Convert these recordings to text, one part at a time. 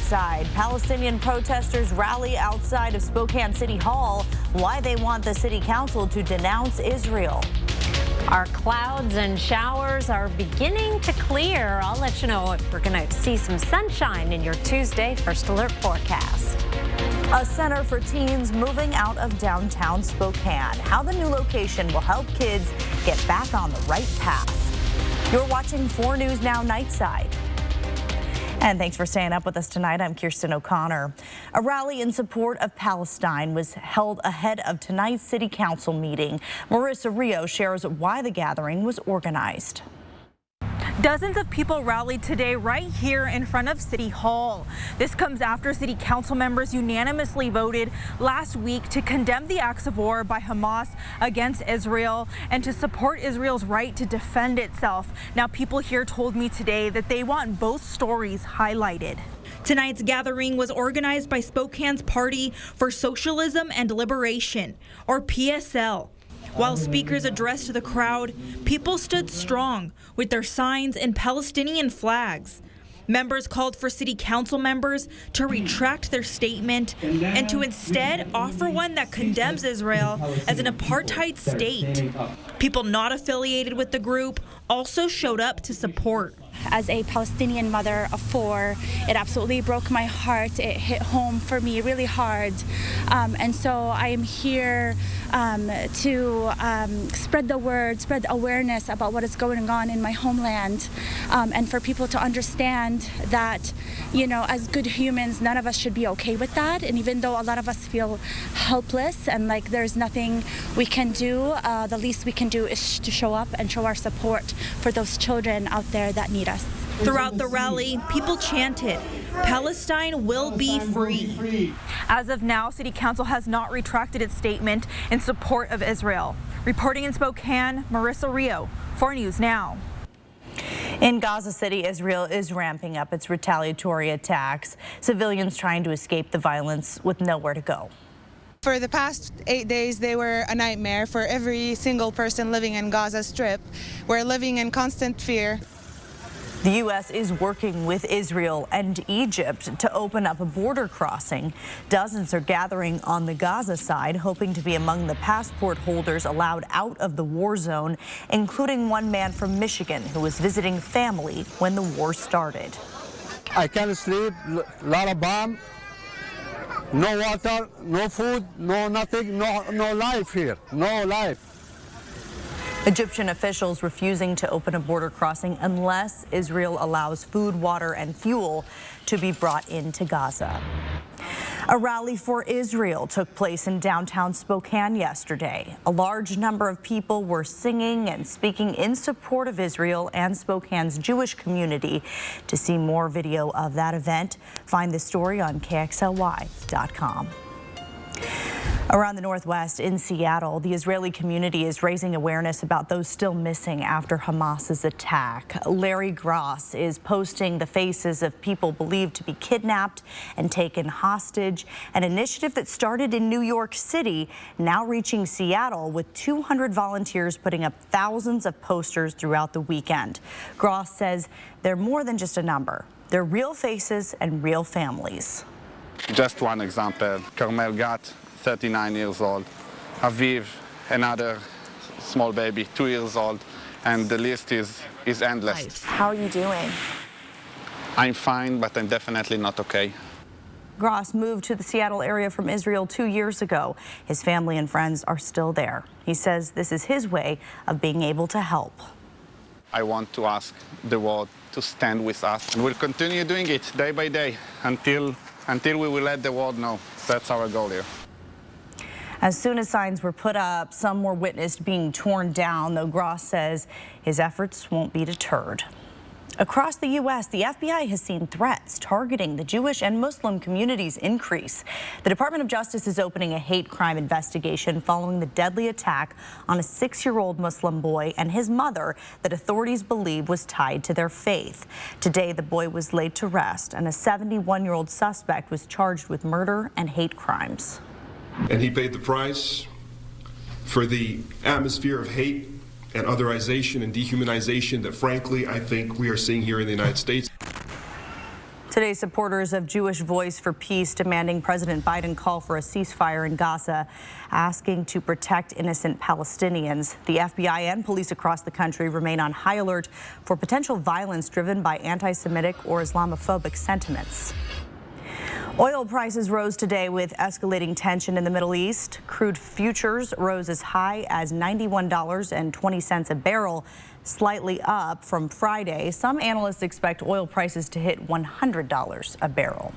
Nightside. Palestinian protesters rally outside of Spokane City Hall. Why they want the city council to denounce Israel. Our clouds and showers are beginning to clear. I'll let you know if we're going to see some sunshine in your Tuesday First Alert forecast. A center for teens moving out of downtown Spokane. How the new location will help kids get back on the right path. You're watching 4 News Now Nightside. And thanks for staying up with us tonight. I'm Kirsten O'Connor. A rally in support of Palestine was held ahead of tonight's city council meeting. Marissa Rio shares why the gathering was organized. Dozens of people rallied today right here in front of City Hall. This comes after city council members unanimously voted last week to condemn the acts of war by Hamas against Israel and to support Israel's right to defend itself. Now, people here told me today that they want both stories highlighted. Tonight's gathering was organized by Spokane's Party for Socialism and Liberation, or PSL. While speakers addressed the crowd, people stood strong with their signs and Palestinian flags. Members called for city council members to retract their statement and to instead offer one that condemns Israel as an apartheid state. People not affiliated with the group also showed up to support. As a Palestinian mother of 4, it absolutely broke my heart. It hit home for me really hard. And so I am here to spread the word, spread awareness about what is going on in my homeland, and for people to understand that, you know, as good humans, none of us should be okay with that. And even though a lot of us feel helpless and like there's nothing we can do, the least we can do is to show up and show our support for those children out there that need us. Throughout the rally, people chanted, "Palestine will be free." As of now, City Council has not retracted its statement in support of Israel. Reporting in Spokane, Marissa Rio, 4 News Now. In Gaza City, Israel is ramping up its retaliatory attacks. Civilians trying to escape the violence with nowhere to go. For the past 8 days, they were a nightmare for every single person living in Gaza Strip. We're living in constant fear. The U.S. is working with Israel and Egypt to open up a border crossing. Dozens are gathering on the Gaza side, hoping to be among the passport holders allowed out of the war zone, including one man from Michigan who was visiting family when the war started. I can't sleep, a lot of bomb, no water, no food, no nothing, no life here, no life. Egyptian officials refusing to open a border crossing unless Israel allows food, water, and fuel to be brought into Gaza. A rally for Israel took place in downtown Spokane yesterday. A large number of people were singing and speaking in support of Israel and Spokane's Jewish community. To see more video of that event, find the story on KXLY.com. Around the Northwest in Seattle, the Israeli community is raising awareness about those still missing after Hamas's attack. Larry Gross is posting the faces of people believed to be kidnapped and taken hostage, an initiative that started in New York City, now reaching Seattle with 200 volunteers putting up thousands of posters throughout the weekend. Gross says they're more than just a number. They're real faces and real families. Just one example, Carmel Gat, 39 years old, Aviv, another small baby, 2 years old, and the list is endless. How are you doing? I'm fine, but I'm definitely not okay. Gross moved to the Seattle area from Israel 2 years ago. His family and friends are still there. He says this is his way of being able to help. I want to ask the world to stand with us, and we'll continue doing it day by day until we will let the world know. That's our goal here. As soon as signs were put up, some were witnessed being torn down, though Gross says his efforts won't be deterred. Across the U.S., the FBI has seen threats targeting the Jewish and Muslim communities increase. The Department of Justice is opening a hate crime investigation following the deadly attack on a 6-year-old Muslim boy and his mother that authorities believe was tied to their faith. Today, the boy was laid to rest, and a 71-year-old suspect was charged with murder and hate crimes. And he paid the price for the atmosphere of hate and otherization and dehumanization that, frankly, I think we are seeing here in the United States. Today, supporters of Jewish Voice for Peace demanding President Biden call for a ceasefire in Gaza, asking to protect innocent Palestinians. The FBI and police across the country remain on high alert for potential violence driven by anti-Semitic or Islamophobic sentiments. Oil prices rose today with escalating tension in the Middle East. Crude futures rose as high as $91.20 a barrel, slightly up from Friday. Some analysts expect oil prices to hit $100 a barrel.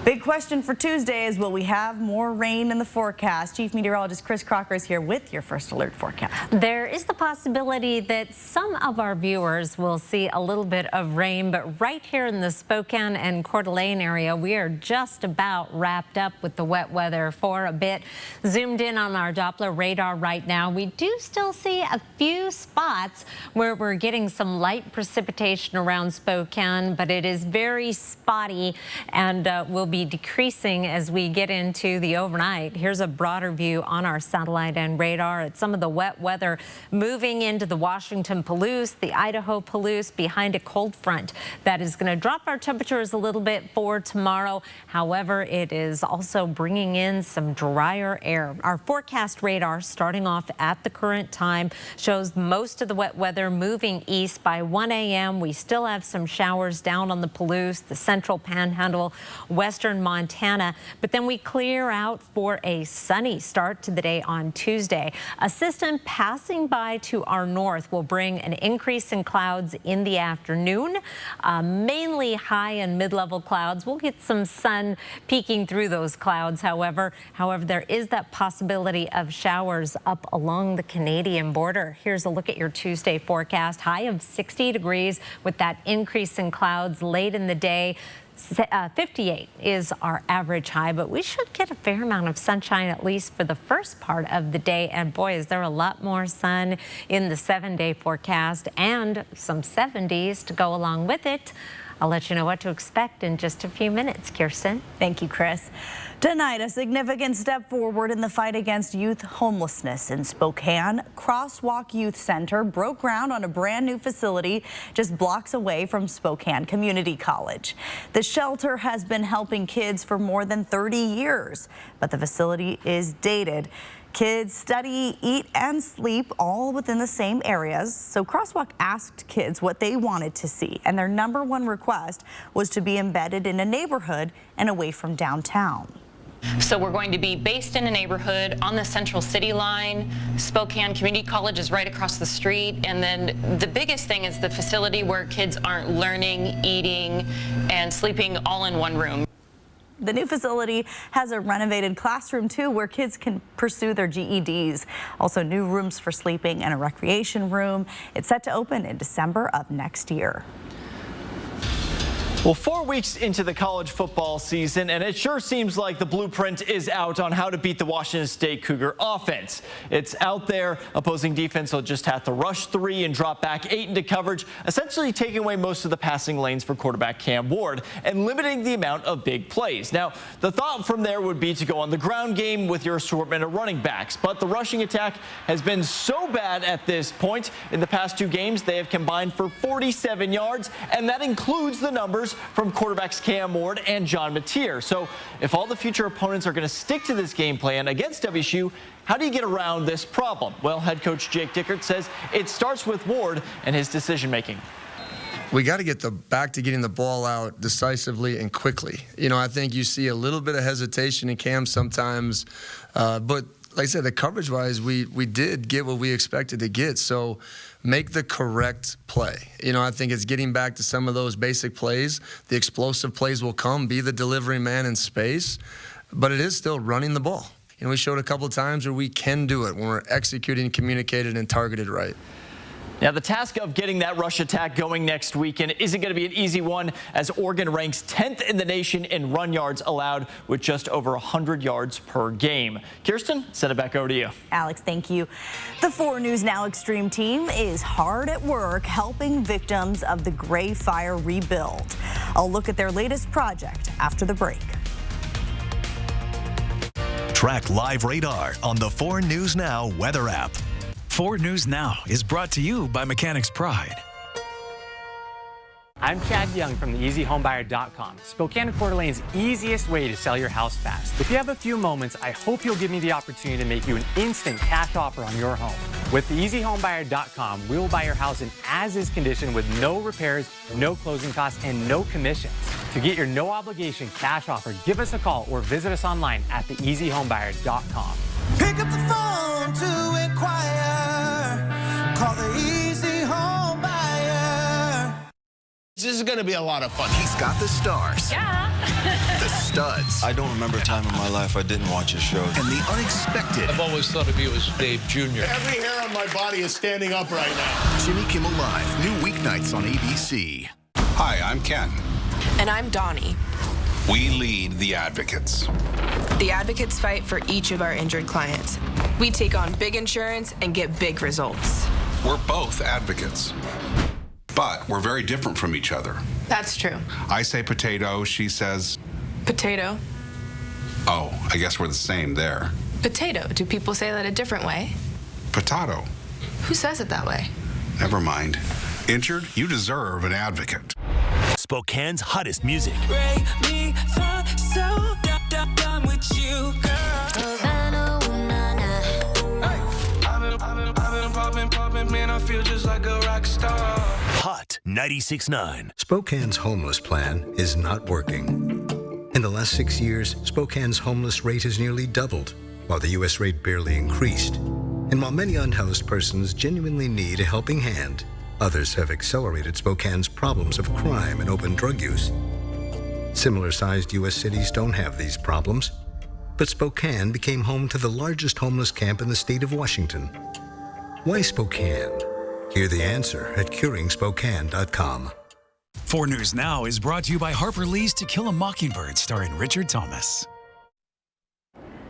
Big question for Tuesday is, will we have more rain in the forecast? Chief Meteorologist Chris Crocker is here with your first alert forecast. There is the possibility that some of our viewers will see a little bit of rain, but right here in the Spokane and Coeur d'Alene area, we are just about wrapped up with the wet weather for a bit. Zoomed in on our Doppler radar right now, we do still see a few spots where we're getting some light precipitation around Spokane, but it is very spotty and will be decreasing as we get into the overnight. Here's a broader view on our satellite and radar at some of the wet weather moving into the Washington Palouse, the Idaho Palouse, behind a cold front that is going to drop our temperatures a little bit for tomorrow. However, it is also bringing in some drier air. Our forecast radar, starting off at the current time, shows most of the wet weather moving east by 1 a.m. We still have some showers down on the Palouse, the central panhandle, western Montana, but then we clear out for a sunny start to the day on Tuesday. A system passing by to our north will bring an increase in clouds in the afternoon, mainly high and mid-level clouds. We'll get some sun peeking through those clouds, however, there is that possibility of showers up along the Canadian border. Here's a look at your Tuesday forecast. High of 60 degrees with that increase in clouds late in the day. 58 is our average high, but we should get a fair amount of sunshine, at least for the first part of the day. And boy, is there a lot more sun in the 7-day forecast and some 70s to go along with it. I'll let you know what to expect in just a few minutes. Kirsten. Thank you, Chris. Tonight, a significant step forward in the fight against youth homelessness in Spokane. Crosswalk Youth Center broke ground on a brand new facility just blocks away from Spokane Community College. The shelter has been helping kids for more than 30 years, but the facility is dated. Kids study, eat, and sleep all within the same areas. So Crosswalk asked kids what they wanted to see, and their #1 request was to be embedded in a neighborhood and away from downtown. So we're going to be based in a neighborhood on the Central City line. Spokane Community College is right across the street. And then the biggest thing is the facility where kids aren't learning, eating, and sleeping all in one room. The new facility has a renovated classroom, too, where kids can pursue their GEDs. Also, new rooms for sleeping and a recreation room. It's set to open in December of next year. Well, 4 weeks into the college football season, and it sure seems like the blueprint is out on how to beat the Washington State Cougar offense. It's out there. Opposing defense will just have to rush 3 and drop back 8 into coverage, essentially taking away most of the passing lanes for quarterback Cam Ward and limiting the amount of big plays. Now, the thought from there would be to go on the ground game with your assortment of running backs, but the rushing attack has been so bad at this point. In the past 2 games, they have combined for 47 yards, and that includes the numbers from quarterbacks Cam Ward and John Mateer. So if all the future opponents are going to stick to this game plan against WSU, how do you get around this problem? Well, head coach Jake Dickert says it starts with Ward and his decision making. We got to get back to getting the ball out decisively and quickly. You know, I think you see a little bit of hesitation in Cam sometimes, but like I said, the coverage-wise, we did get what we expected to get. So make the correct play. You know, I think it's getting back to some of those basic plays. The explosive plays will come, be the delivery man in space, but it is still running the ball. And we showed a couple of times where we can do it when we're executing, communicated, and targeted right. Now, the task of getting that rush attack going next weekend isn't going to be an easy one, as Oregon ranks 10th in the nation in run yards allowed with just over 100 yards per game. Kirsten, send it back over to you. Alex, thank you. The 4 News Now Extreme team is hard at work helping victims of the Gray Fire rebuild. I'll look at their latest project after the break. Track live radar on the 4 News Now weather app. 4 News Now is brought to you by Mechanics Pride. I'm Chad Young from the EasyHomebuyer.com, Spokane and Coeur d'Alene's easiest way to sell your house fast. If you have a few moments, I hope you'll give me the opportunity to make you an instant cash offer on your home. With the EasyHomebuyer.com, we will buy your house in as-is condition with no repairs, no closing costs, and no commissions. To get your no-obligation cash offer, give us a call or visit us online at theeasyhomebuyer.com. Pick up the phone to inquire. Call the Easy Home Buyer. This is going to be a lot of fun. He's got the stars. Yeah. The studs. I don't remember a time in my life I didn't watch his shows. And the unexpected. I've always thought of you as Dave Jr. Every hair on my body is standing up right now. Jimmy Kimmel Live, new weeknights on ABC. Hi, I'm Ken. And I'm Donnie. We lead the advocates. The advocates fight for each of our injured clients. We take on big insurance and get big results. We're both advocates, but we're very different from each other. That's true. I say potato, she says... Potato. Oh, I guess we're the same there. Potato. Do people say that a different way? Potato. Who says it that way? Never mind. Injured? You deserve an advocate. Spokane's hottest music. Break me from so done with you, girl. I've been popping, man, I feel just like a rock star. Hot 96.9. Spokane's homeless plan is not working. In the last 6 years, Spokane's homeless rate has nearly doubled, while the U.S. rate barely increased. And while many unhoused persons genuinely need a helping hand, others have accelerated Spokane's problems of crime and open drug use. Similar-sized U.S. cities don't have these problems, but Spokane became home to the largest homeless camp in the state of Washington. Why Spokane? Hear the answer at curingspokane.com. 4 News Now is brought to you by Harper Lee's To Kill a Mockingbird, starring Richard Thomas.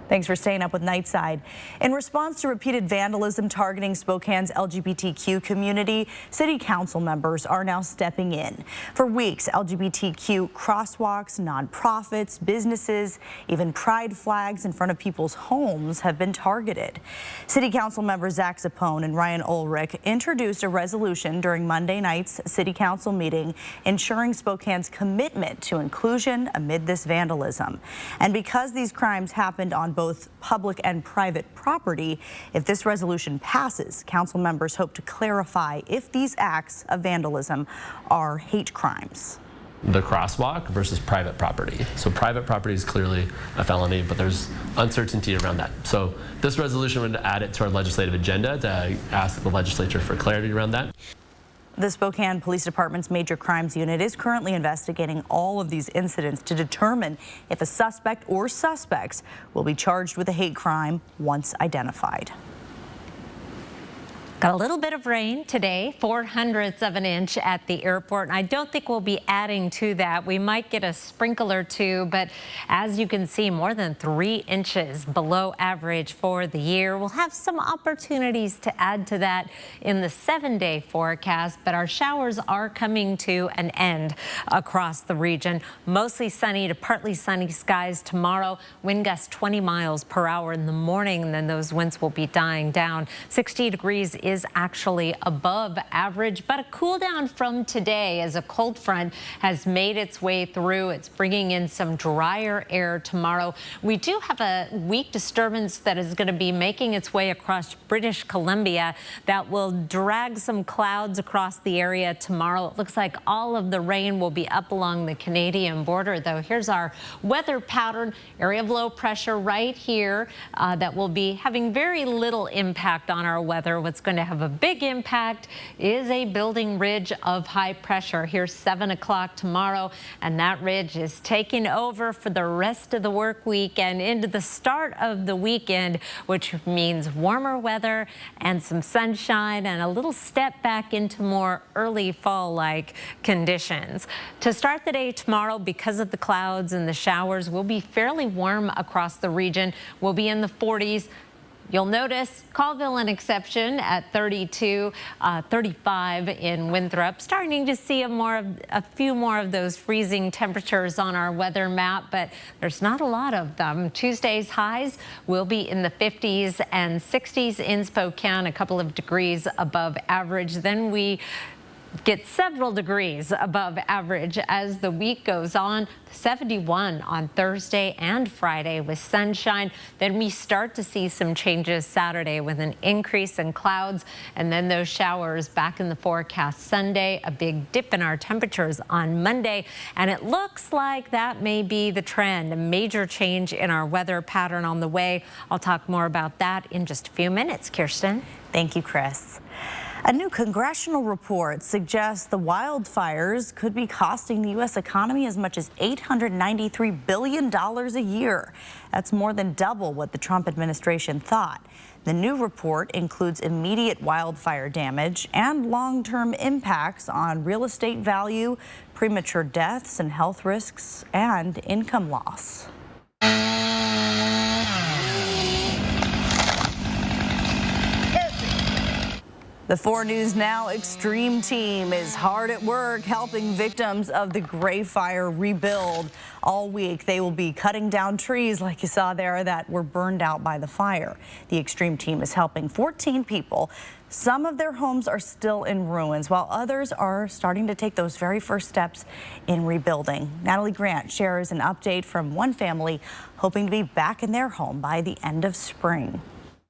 Thanks for staying up with Nightside. In response to repeated vandalism targeting Spokane's LGBTQ community, city council members are now stepping in. For weeks, LGBTQ crosswalks, nonprofits, businesses, even pride flags in front of people's homes have been targeted. City council members Zach Zapone and Ryan Ulrich introduced a resolution during Monday night's city council meeting ensuring Spokane's commitment to inclusion amid this vandalism. And because these crimes happened on both public and private property, if this resolution passes, council members hope to clarify if these acts of vandalism are hate crimes. The crosswalk versus private property. So private property is clearly a felony, but there's uncertainty around that. So this resolution would add it to our legislative agenda to ask the legislature for clarity around that. The Spokane Police Department's Major Crimes Unit is currently investigating all of these incidents to determine if a suspect or suspects will be charged with a hate crime once identified. Got a little bit of rain today, 0.04 of an inch at the airport, and I don't think we'll be adding to that. We might get a sprinkle or two, but as you can see, more than 3 inches below average for the year. We'll have some opportunities to add to that in the 7-day forecast, but our showers are coming to an end across the region. Mostly sunny to partly sunny skies tomorrow. Wind gusts 20 miles per hour in the morning, and then those winds will be dying down. 60 degrees is actually above average, but a cool down from today as a cold front has made its way through. It's bringing in some drier air tomorrow. We do have a weak disturbance that is going to be making its way across British Columbia that will drag some clouds across the area tomorrow. It looks like all of the rain will be up along the Canadian border, though. Here's our weather pattern. Area of low pressure right here that will be having very little impact on our weather. What's going to have a big impact is a building ridge of high pressure. Here's 7 o'clock tomorrow, and that ridge is taking over for the rest of the work week and into the start of the weekend, which means warmer weather and some sunshine and a little step back into more early fall-like conditions. To start the day tomorrow, because of the clouds and the showers, we'll be fairly warm across the region. We'll be in the 40s. You'll notice Colville an exception at 32, 35 in Winthrop. Starting to see a few more of those freezing temperatures on our weather map, but there's not a lot of them. Tuesday's highs will be in the 50s and 60s in Spokane, a couple of degrees above average. Then we get several degrees above average as the week goes on. 71 on Thursday and Friday with sunshine. Then we start to see some changes Saturday with an increase in clouds and then those showers back in the forecast Sunday. A big dip in our temperatures on Monday, and it looks like that may be the trend. A major change in our weather pattern on the way. I'll talk more about that in just a few minutes. Kirsten. Thank you, Chris. A new congressional report suggests the wildfires could be costing the U.S. economy as much as $893 billion a year. That's more than double what the Trump administration thought. The new report includes immediate wildfire damage and long-term impacts on real estate value, premature deaths and health risks, and income loss. The 4 News Now Extreme Team is hard at work helping victims of the Gray Fire rebuild. All week, they will be cutting down trees like you saw there that were burned out by the fire. The Extreme Team is helping 14 people. Some of their homes are still in ruins, while others are starting to take those very first steps in rebuilding. Natalie Grant shares an update from one family hoping to be back in their home by the end of spring.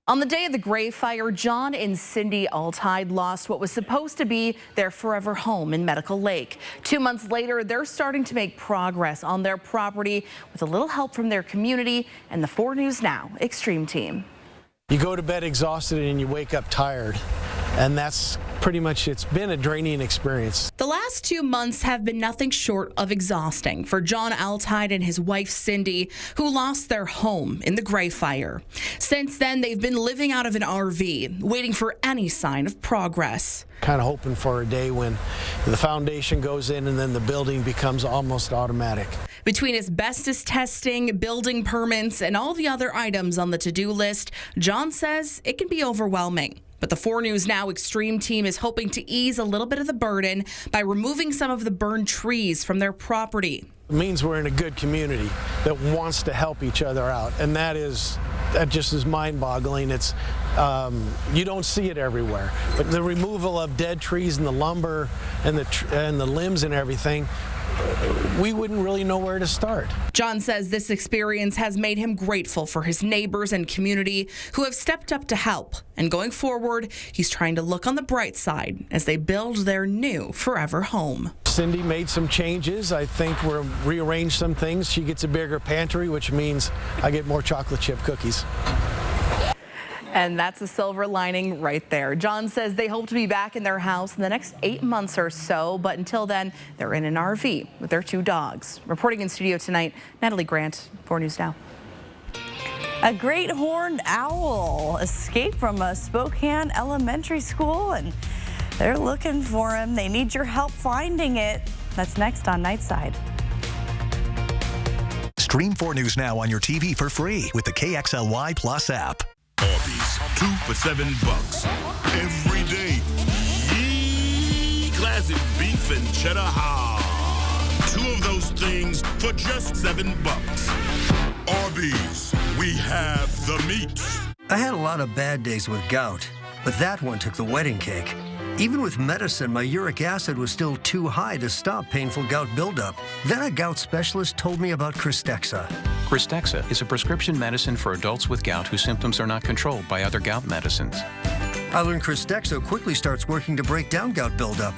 On the day of the Gray Fire, John and Cindy Altide lost what was supposed to be their forever home in Medical Lake. 2 months later, they're starting to make progress on their property with a little help from their community and the 4 News Now Extreme Team. You go to bed exhausted and you wake up tired, and that's pretty much, it's been a draining experience. The last 2 months have been nothing short of exhausting for John Altide and his wife Cindy, who lost their home in the Gray Fire. Since then, they've been living out of an RV, waiting for any sign of progress. Kind of hoping for a day when the foundation goes in and then the building becomes almost automatic. Between asbestos testing, building permits, and all the other items on the to-do list, John says it can be overwhelming. But the 4 News Now Extreme Team is hoping to ease a little bit of the burden by removing some of the burned trees from their property. It means we're in a good community that wants to help each other out, and that just is mind-boggling. It's you don't see it everywhere, but the removal of dead trees and the lumber and the limbs and everything, we wouldn't really know where to start. John says this experience has made him grateful for his neighbors and community who have stepped up to help. And going forward, he's trying to look on the bright side as they build their new forever home. Cindy made some changes. I think we'll rearrange some things. She gets a bigger pantry, which means I get more chocolate chip cookies. And that's a silver lining right there. John says they hope to be back in their house in the next 8 months or so, but until then, they're in an RV with their 2 dogs. Reporting in studio tonight, Natalie Grant, 4 News Now. A great horned owl escaped from a Spokane elementary school, and they're looking for him. They need your help finding it. That's next on Nightside. Stream 4 News Now on your TV for free with the KXLY Plus app. Arby's, 2 for $7 every day. Yee, classic beef and cheddar hard. 2 of those things for just $7. Arby's, we have the meat. I had a lot of bad days with gout, but that one took the wedding cake. Even with medicine, my uric acid was still too high to stop painful gout buildup. Then a gout specialist told me about Cristexa. Cristexa is a prescription medicine for adults with gout whose symptoms are not controlled by other gout medicines. I learned Cristexa quickly starts working to break down gout buildup.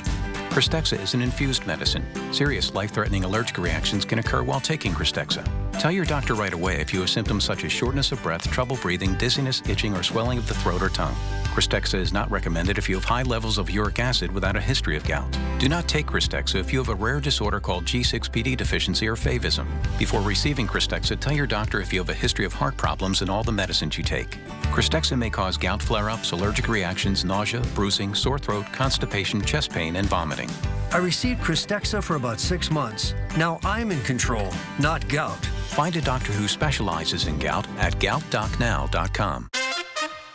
Cristexa is an infused medicine. Serious life-threatening allergic reactions can occur while taking Cristexa. Tell your doctor right away if you have symptoms such as shortness of breath, trouble breathing, dizziness, itching, or swelling of the throat or tongue. Cristexa is not recommended if you have high levels of uric acid without a history of gout. Do not take Cristexa if you have a rare disorder called G6PD deficiency or favism. Before receiving Cristexa, tell your doctor if you have a history of heart problems and all the medicines you take. Cristexa may cause gout flare-ups, allergic reactions, nausea, bruising, sore throat, constipation, chest pain, and vomiting. I received Cristexa for about 6 months. Now I'm in control, not gout. Find a doctor who specializes in gout at goutdocnow.com.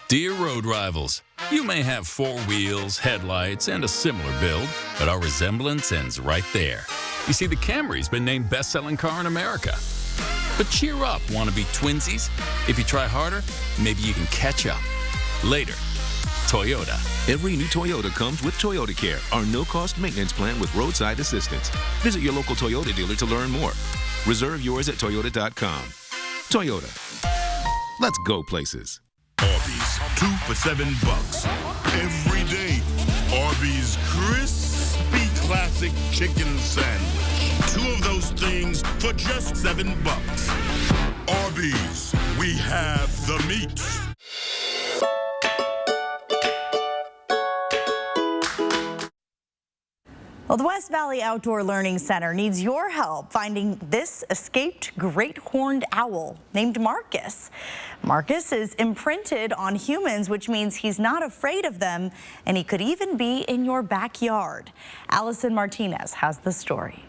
Dear road rivals, you may have 4 wheels, headlights, and a similar build, but our resemblance ends right there. You see, the Camry's been named best-selling car in America. But cheer up, wannabe twinsies. If you try harder, maybe you can catch up. Later. Toyota. Every new Toyota comes with Toyota Care, our no-cost maintenance plan with roadside assistance. Visit your local Toyota dealer to learn more. Reserve yours at Toyota.com. Toyota. Let's go places. Arby's, 2 for $7. Every day, Arby's crispy classic chicken sandwich. 2 of those things for just $7. Arby's, we have the meat. Well, the West Valley Outdoor Learning Center needs your help finding this escaped great horned owl named Marcus. Marcus is imprinted on humans, which means he's not afraid of them, and he could even be in your backyard. Allison Martinez has the story.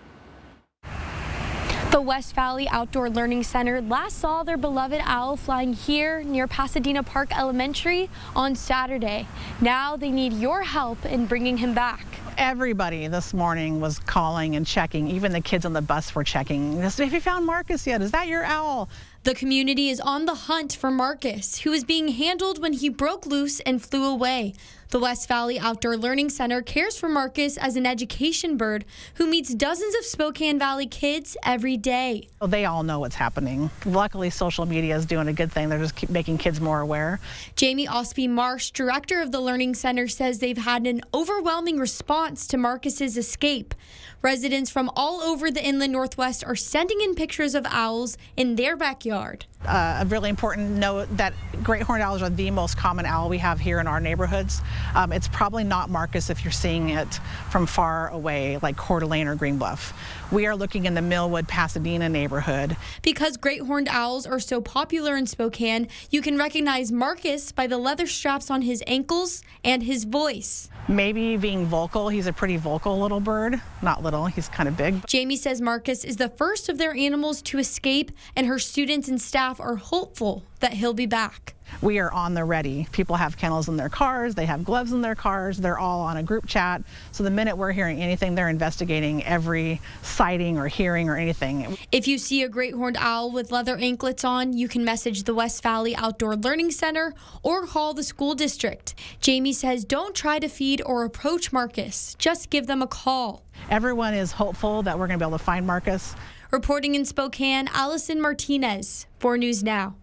The West Valley Outdoor Learning Center last saw their beloved owl flying here near Pasadena Park Elementary on Saturday. Now they need your help in bringing him back. Everybody this morning was calling and checking. Even the kids on the bus were checking. Have you found Marcus yet? Is that your owl? The community is on the hunt for Marcus, who is being handled when he broke loose and flew away. The West Valley Outdoor Learning Center cares for Marcus as an education bird who meets dozens of Spokane Valley kids every day. Well, they all know what's happening. Luckily, social media is doing a good thing. They're just making kids more aware. Jamie Osby-Marsh, director of the Learning Center, says they've had an overwhelming response to Marcus's escape. Residents from all over the inland Northwest are sending in pictures of owls in their backyard. A really important note that great horned owls are the most common owl we have here in our neighborhoods. It's probably not Marcus if you're seeing it from far away, like Coeur d'Alene or Green Bluff. We are looking in the Millwood, Pasadena neighborhood. Because great horned owls are so popular in Spokane, you can recognize Marcus by the leather straps on his ankles and his voice. Maybe being vocal, he's a pretty vocal little bird. Not little, he's kind of big. Jamie says Marcus is the first of their animals to escape, and her students and staff are hopeful that he'll be back. We are on the ready. People have kennels in their cars, they have gloves in their cars, they're all on a group chat. So the minute we're hearing anything, they're investigating every sighting or hearing or anything. If you see a great horned owl with leather anklets on, you can message the West Valley Outdoor Learning Center or call the school district. Jamie says don't try to feed or approach Marcus, just give them a call. Everyone is hopeful that we're going to be able to find Marcus. Reporting in Spokane, Allison Martinez, 4 News Now.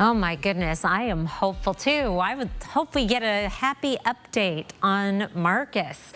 Oh my goodness, I am hopeful too. I would hope we get a happy update on Marcus.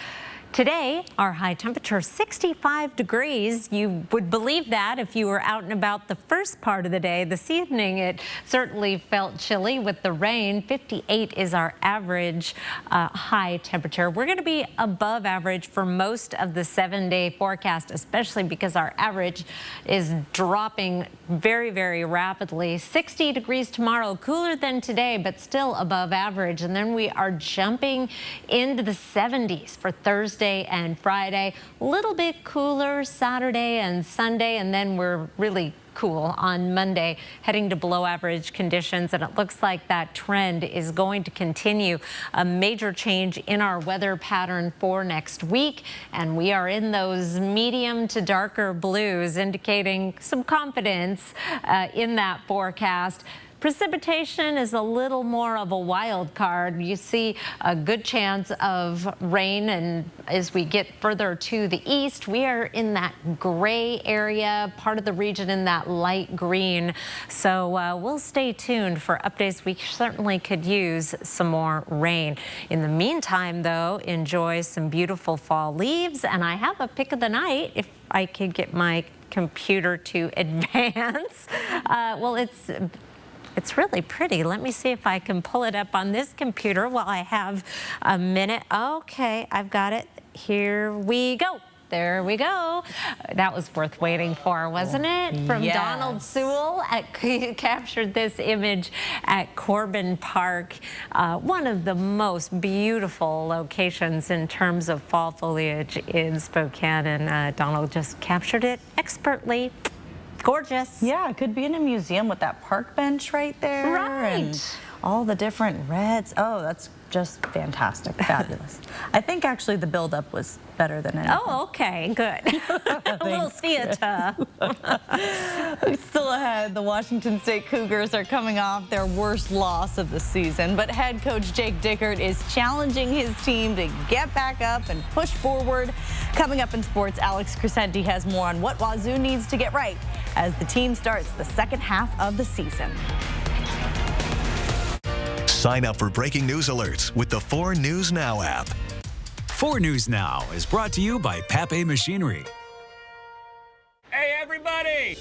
Today, our high temperature, 65 degrees. You would believe that if you were out and about the first part of the day. This evening, it certainly felt chilly with the rain. 58 is our average high temperature. We're going to be above average for most of the 7-day forecast, especially because our average is dropping very, very rapidly. 60 degrees tomorrow, cooler than today, but still above average. And then we are jumping into the 70s for Thursday and Friday. A little bit cooler Saturday and Sunday, and then we're really cool on Monday, heading to below average conditions, and it looks like that trend is going to continue. A major change in our weather pattern for next week, and we are in those medium to darker blues, indicating some confidence in that forecast. Precipitation is a little more of a wild card. You see a good chance of rain, and as we get further to the east, we are in that gray area, part of the region in that light green. So we'll stay tuned for updates. We certainly could use some more rain. In the meantime, though, enjoy some beautiful fall leaves, and I have a pick of the night if I could get my computer to advance. Well, it's really pretty. Let me see if I can pull it up on this computer while I have a minute. Okay, I've got it. Here we go. There we go. That was worth waiting for, wasn't it? From yes. Donald Sewell, captured this image at Corbin Park, one of the most beautiful locations in terms of fall foliage in Spokane, and Donald just captured it expertly. Gorgeous. Yeah, it could be in a museum with that park bench right there. Right. And all the different reds. Oh, that's just fantastic, fabulous. I think actually the build-up was better than anything. Oh, okay, good. A little theater. Still ahead, the Washington State Cougars are coming off their worst loss of the season, but head coach Jake Dickert is challenging his team to get back up and push forward. Coming up in sports, Alex Crescenti has more on what Wazoo needs to get right as the team starts the second half of the season. Sign up for breaking news alerts with the 4 News Now app. 4 News Now is brought to you by Pape Machinery. Hey, everybody!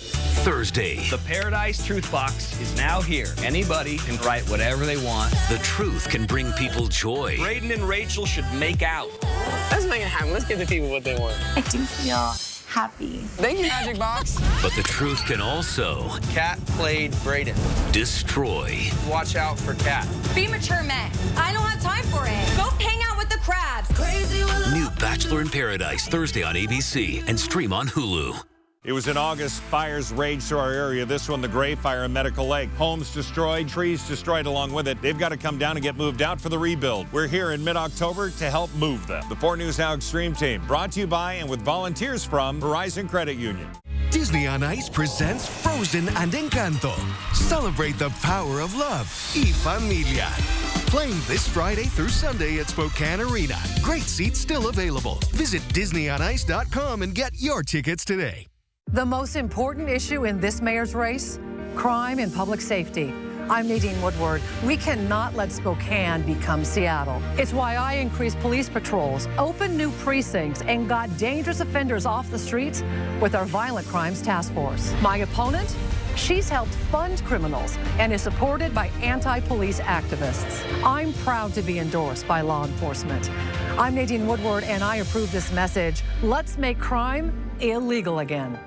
Thursday. The Paradise Truth Box is now here. Anybody can write whatever they want. The truth can bring people joy. Braden and Rachel should make out. Let's make it happen. Let's give the people what they want. I do feel happy. Thank you, Magic Box. But the truth can also... Kat played Braden. Destroy. Watch out for Kat. Be mature, men. I don't have time for it. Go hang out with the crabs. Crazy. New Bachelor in Paradise, Thursday on ABC and stream on Hulu. It was in August. Fires raged through our area. This one, the Gray Fire in Medical Lake. Homes destroyed, trees destroyed along with it. They've got to come down and get moved out for the rebuild. We're here in mid-October to help move them. The 4 News Now Extreme Team, brought to you by and with volunteers from Horizon Credit Union. Disney on Ice presents Frozen and Encanto. Celebrate the power of love y familia. Playing this Friday through Sunday at Spokane Arena. Great seats still available. Visit DisneyOnIce.com and get your tickets today. The most important issue in this mayor's race, crime and public safety. I'm Nadine Woodward. We cannot let Spokane become Seattle. It's why I increased police patrols, opened new precincts, and got dangerous offenders off the streets with our Violent Crimes Task Force. My opponent? She's helped fund criminals and is supported by anti-police activists. I'm proud to be endorsed by law enforcement. I'm Nadine Woodward, and I approve this message. Let's make crime illegal again.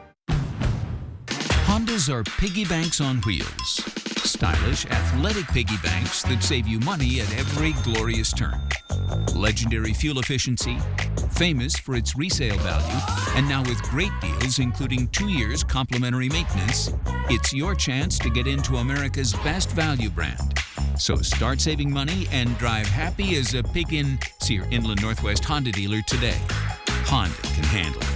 Hondas are piggy banks on wheels. Stylish, athletic piggy banks that save you money at every glorious turn. Legendary fuel efficiency, famous for its resale value, and now with great deals including 2 years complimentary maintenance, it's your chance to get into America's best value brand. So start saving money and drive happy as a pig in. See your Inland Northwest Honda dealer today. Honda can handle it.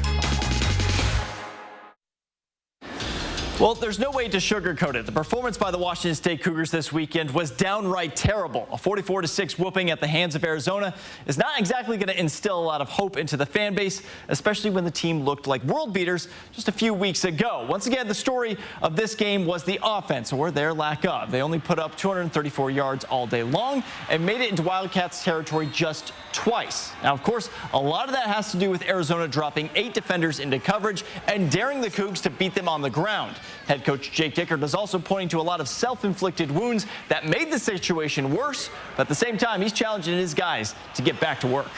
Well, there's no way to sugarcoat it. The performance by the Washington State Cougars this weekend was downright terrible. A 44-6 whooping at the hands of Arizona is not exactly going to instill a lot of hope into the fan base, especially when the team looked like world beaters just a few weeks ago. Once again, the story of this game was the offense, or their lack of. They only put up 234 yards all day long and made it into Wildcats territory just twice. Now, of course, a lot of that has to do with Arizona dropping 8 defenders into coverage and daring the Cougs to beat them on the ground. Head coach Jake Dickert is also pointing to a lot of self-inflicted wounds that made the situation worse, but at the same time, he's challenging his guys to get back to work.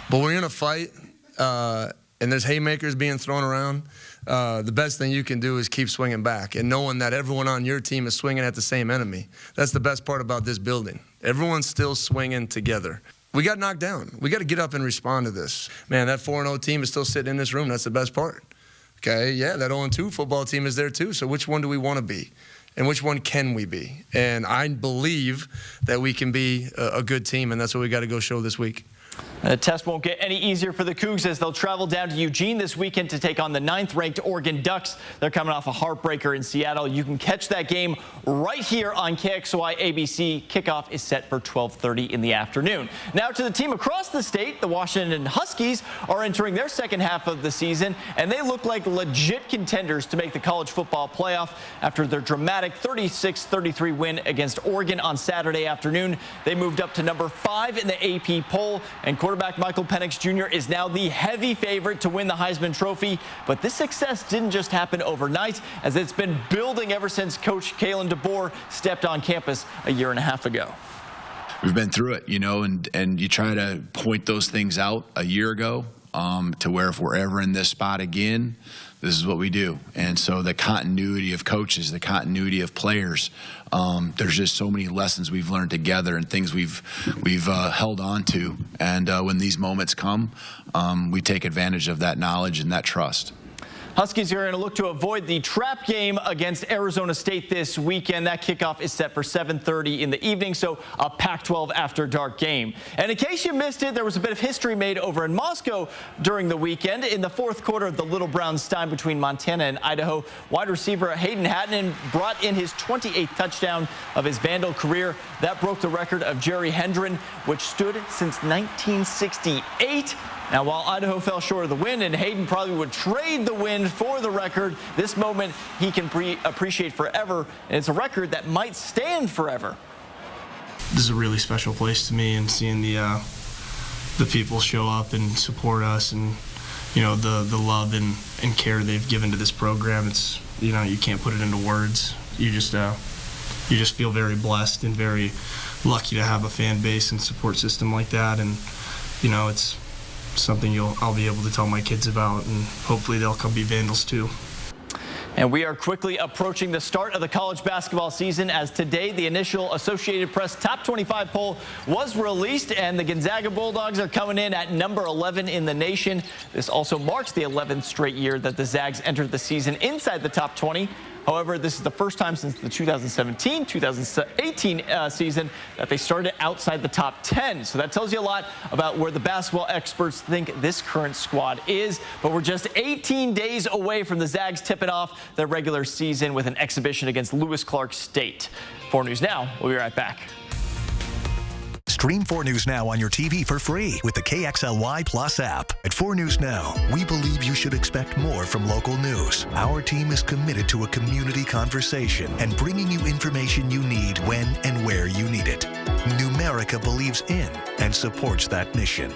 But we're in a fight, and there's haymakers being thrown around. The best thing you can do is keep swinging back and knowing that everyone on your team is swinging at the same enemy. That's the best part about this building. Everyone's still swinging together. We got knocked down. We got to get up and respond to this. Man, that 4-0 team is still sitting in this room. That's the best part. Okay, yeah, that 0-2 football team is there too. So which one do we want to be? And which one can we be? And I believe that we can be a good team, and that's what we got to go show this week. The test won't get any easier for the Cougs as they'll travel down to Eugene this weekend to take on the 9th-ranked Oregon Ducks. They're coming off a heartbreaker in Seattle. You can catch that game right here on KXOI ABC. Kickoff is set for 12:30 in the afternoon. Now to the team across the state, the Washington Huskies are entering their second half of the season, and they look like legit contenders to make the college football playoff after their dramatic 36-33 win against Oregon on Saturday afternoon. They moved up to number 5 in the AP poll, and quarterback Michael Penix Jr. is now the heavy favorite to win the Heisman Trophy. But this success didn't just happen overnight, as it's been building ever since Coach Kalen DeBoer stepped on campus a year and a half ago. We've been through it, you know, and you try to point those things out a year ago to where if we're ever in this spot again, this is what we do. And so the continuity of coaches, the continuity of players, there's just so many lessons we've learned together and things we've held on to. And when these moments come, we take advantage of that knowledge and that trust. Huskies are going to look to avoid the trap game against Arizona State this weekend. That kickoff is set for 7:30 in the evening, so a Pac-12 after dark game. And in case you missed it, there was a bit of history made over in Moscow during the weekend. In the fourth quarter of the Little Browns time between Montana and Idaho, wide receiver Hayden Hattinen brought in his 28th touchdown of his Vandal career. That broke the record of Jerry Hendren, which stood since 1968. Now, while Idaho fell short of the win, and Hayden probably would trade the win for the record, this moment he can appreciate forever, and it's a record that might stand forever. This is a really special place to me, and seeing the people show up and support us, and the love and care they've given to this program. It's you can't put it into words. You just feel very blessed and very lucky to have a fan base and support system like that, and it's something I'll be able to tell my kids about, and hopefully they'll come be Vandals too. And we are quickly approaching the start of the college basketball season, as today the initial Associated Press Top 25 poll was released, and the Gonzaga Bulldogs are coming in at number 11 in the nation. This also marks the 11th straight year that the Zags entered the season inside the top 20. However, this is the first time since the 2017-2018 season that they started outside the top 10. So that tells you a lot about where the basketball experts think this current squad is. But we're just 18 days away from the Zags tipping off their regular season with an exhibition against Lewis Clark State. 4 News Now, we'll be right back. Stream 4 News Now on your TV for free with the KXLY Plus app. At 4 News Now, we believe you should expect more from local news. Our team is committed to a community conversation and bringing you information you need when and where you need it. Numerica believes in and supports that mission.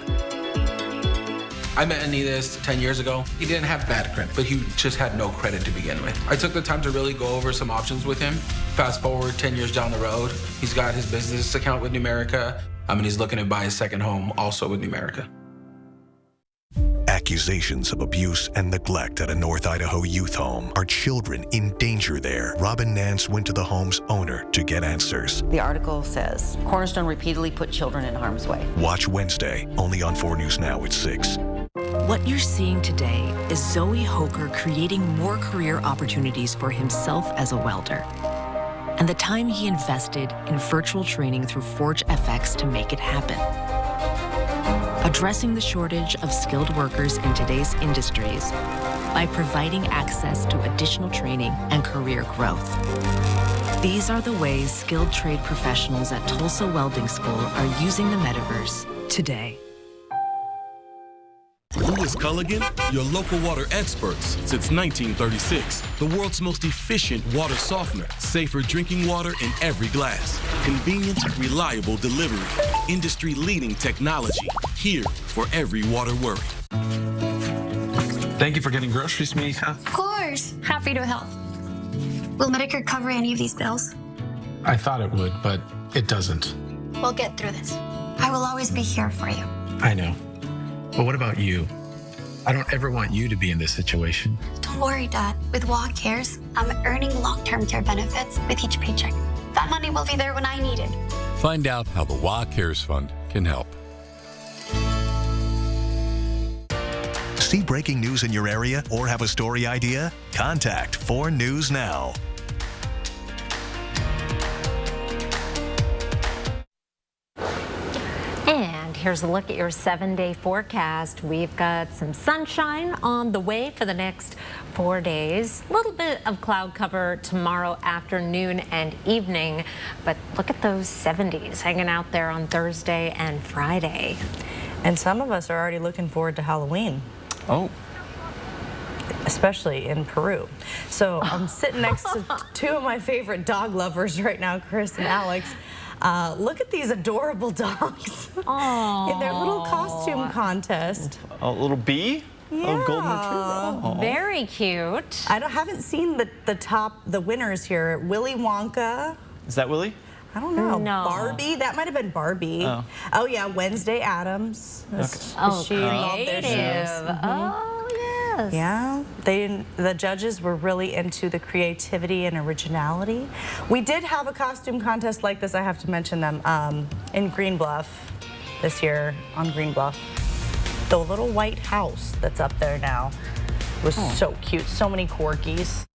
I met Anidas 10 years ago. He didn't have bad credit, but he just had no credit to begin with. I took the time to really go over some options with him. Fast forward 10 years down the road, he's got his business account with Numerica. He's looking to buy his second home also with Numerica. Accusations of abuse and neglect at a North Idaho youth home. Are children in danger there? Robin Nance went to the home's owner to get answers. The article says Cornerstone repeatedly put children in harm's way. Watch Wednesday, only on 4 News Now at 6. What you're seeing today is Zoe Hoker creating more career opportunities for himself as a welder, and the time he invested in virtual training through Forge FX to make it happen. Addressing the shortage of skilled workers in today's industries by providing access to additional training and career growth. These are the ways skilled trade professionals at Tulsa Welding School are using the metaverse today. Lewis Culligan, your local water experts since 1936. The world's most efficient water softener. Safer drinking water in every glass. Convenient, reliable delivery. Industry-leading technology. Here for every water worry. Thank you for getting groceries, Mija. Of course. Happy to help. Will Medicare cover any of these bills? I thought it would, but it doesn't. We'll get through this. I will always be here for you. I know. But what about you? I don't ever want you to be in this situation. Don't worry, Dad. With WA Cares, I'm earning long-term care benefits with each paycheck. That money will be there when I need it. Find out how the WA Cares Fund can help. See breaking news in your area or have a story idea? Contact 4 News Now. And here's a look at your 7-day forecast. We've got some sunshine on the way for the next 4 days. A little bit of cloud cover tomorrow afternoon and evening, but look at those 70s hanging out there on Thursday and Friday. And some of us are already looking forward to Halloween. Oh. Especially in Peru. So I'm sitting next to 2 of my favorite dog lovers right now, Chris and Alex. Look at these adorable dogs in their little costume contest. A little bee? Yeah. A golden retriever. Oh. Very cute. I haven't seen the winners here. Willy Wonka. Is that Willy? I don't know. No. Barbie? That might have been Barbie. Oh yeah, Wednesday Addams. Oh, she involved their creative. shoes. Oh, yes. Yeah, the judges were really into the creativity and originality. We did have a costume contest like this, I have to mention them, in Green Bluff this year on Green Bluff. The little white house that's up there now. It was so cute. So many corgis.